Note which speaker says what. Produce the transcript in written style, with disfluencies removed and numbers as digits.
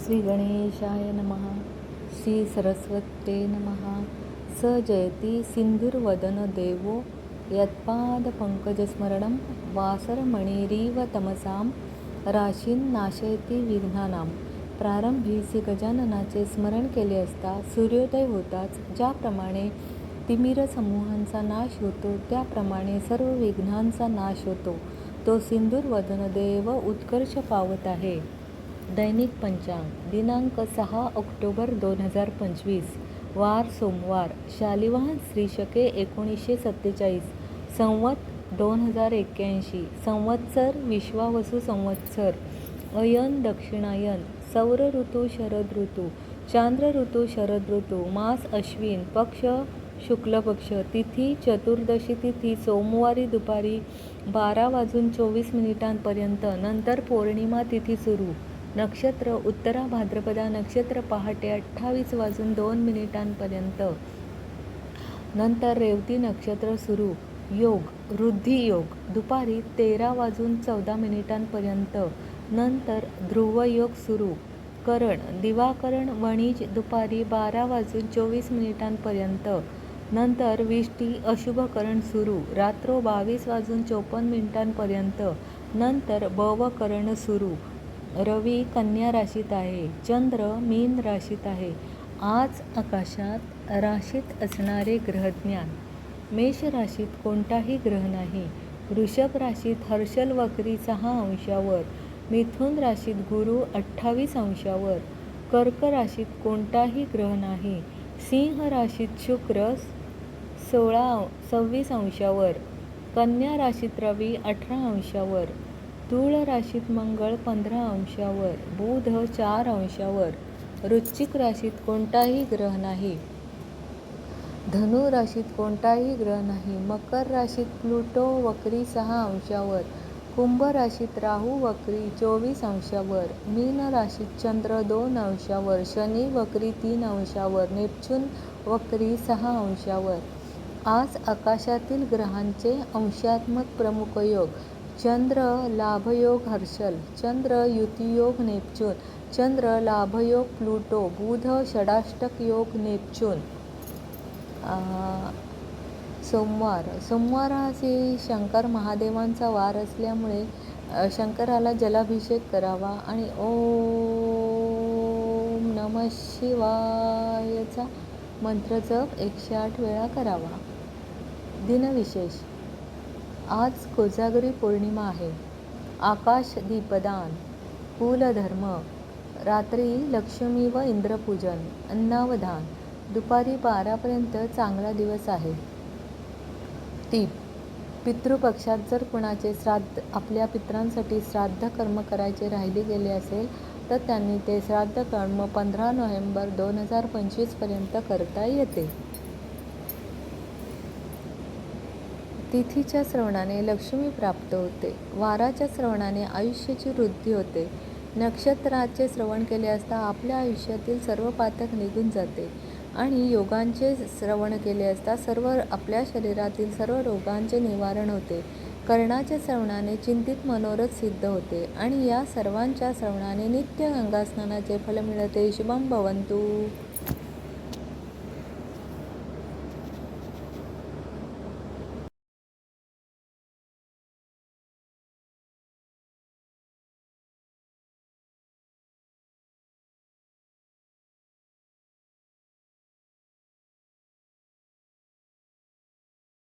Speaker 1: श्री गणेशाय नमः. श्री सरस्वते नमः. स जयति सिंधुर्वदन देवो यत्पादपङ्कजस्मरणं वासरमणिरीव तमसां राशीन् नाशयति विघ्नानां. प्रारंभी श्री गजाननाचे स्मरण केले असता सूर्योदय होताच ज्याप्रमाणे तिमिर समूहांचा नाश होतो त्याप्रमाणे सर्व विघ्नांचा नाश होतो. तो सिंधुर्वदन देव उत्कर्ष पावत आहे. दैनिक पंचांग दिनांक 6 ऑक्टोबर 2025 वार सोमवार. शालिवाहन श्री शके 1947 संवत 2081 संवत्सर विश्वावसु संवत्सर अयन दक्षिणायन सौर ऋतू शरद ऋतू चांद्र ऋतू शरद ऋतू मास अश्विन पक्ष शुक्ल पक्ष तिथी चतुर्दशी तिथी सोमवारी दुपारी 12:24 नंतर पौर्णिमा तिथी सुरू. नक्षत्र उत्तरा भाद्रपदा नक्षत्र पहाटे 28:02 नंतर रेवती नक्षत्र सुरू. योग वृद्धी योग दुपारी 13:14 नंतर ध्रुव योग सुरू. करण दिवाकरण वणिज दुपारी 12:24 नंतर विष्टी अशुभ करण सुरू. रात्र 22:54 नंतर भवकरण सुरू. रवी कन्या राशीत आहे. चंद्र मीन राशीत आहे. आज आकाशात राशीत असणारे ग्रहज्ञान. मेष राशीत कोणताही ग्रह नाही. वृषभ राशीत हर्षल वक्री 6 अंशावर. मिथुन राशीत गुरु 28 अंशावर. कर्क राशीत कोणताही ग्रह नाही. सिंह राशीत शुक्र 26 अंशावर. कन्या राशीत रवी 18 अंशावर. तुळ राशीत मंगळ 15 अंशावर. बुध 4 अंशावर. वृश्चिक राशीत कोणताही ग्रह नाही. धनु राशीत कोणताही ग्रह नाही. मकर राशीत प्लुटो वक्री 6 अंशावर. कुंभ राशीत राहू वक्री 24 अंशावर. मीन राशीत चंद्र 2 अंशावर. शनी वक्री 3 अंशावर. नेपच्यून वक्री 6 अंशावर. आज आकाशातील ग्रहांचे अंशात्मक प्रमुख योग. चंद्र लाभयोग हर्षल. चंद्र युतियोग नेपच्यून. चंद्र लाभयोग प्लुटो. बुध षडाष्टक योग नेपच्यून. सोमवार हा श्री शंकर महादेवांचा वार असल्यामुळे शंकराला जलाभिषेक करावा आणि ओम नमः शिवायचा मंत्र जप 108 वेळा करावा. दिनविशेष. आज कोजागरी पौर्णिमा आहे. आकाश दीपदान. कुलधर्म. रात्री लक्ष्मी व इंद्रपूजन. अन्नावधान. दुपारी 12 चांगला दिवस आहे. टीप. पितृपक्षात जर कुणाचे श्राद्ध आपल्या पितरांसाठी श्राद्ध कर्म करायचे राहिले गेले असेल तर त्यांनी ते श्राद्ध कर्म 15 नोव्हेंबर 2025 पर्यंत करता येते. तिथीच्या श्रवणाने लक्ष्मी प्राप्त होते. वाराच्या श्रवणाने आयुष्याची वृद्धी होते. नक्षत्राचे श्रवण केले असता आपल्या आयुष्यातील सर्व पातक निघून जाते आणि योगांचे श्रवण केले असता आपल्या शरीरातील सर्व रोगांचे निवारण होते. कर्णाच्या श्रवणाने चिंतित मनोरथ सिद्ध होते आणि या सर्वांच्या श्रवणाने नित्य गंगा स्नानाचे फल मिळते. शुभम भवंतु.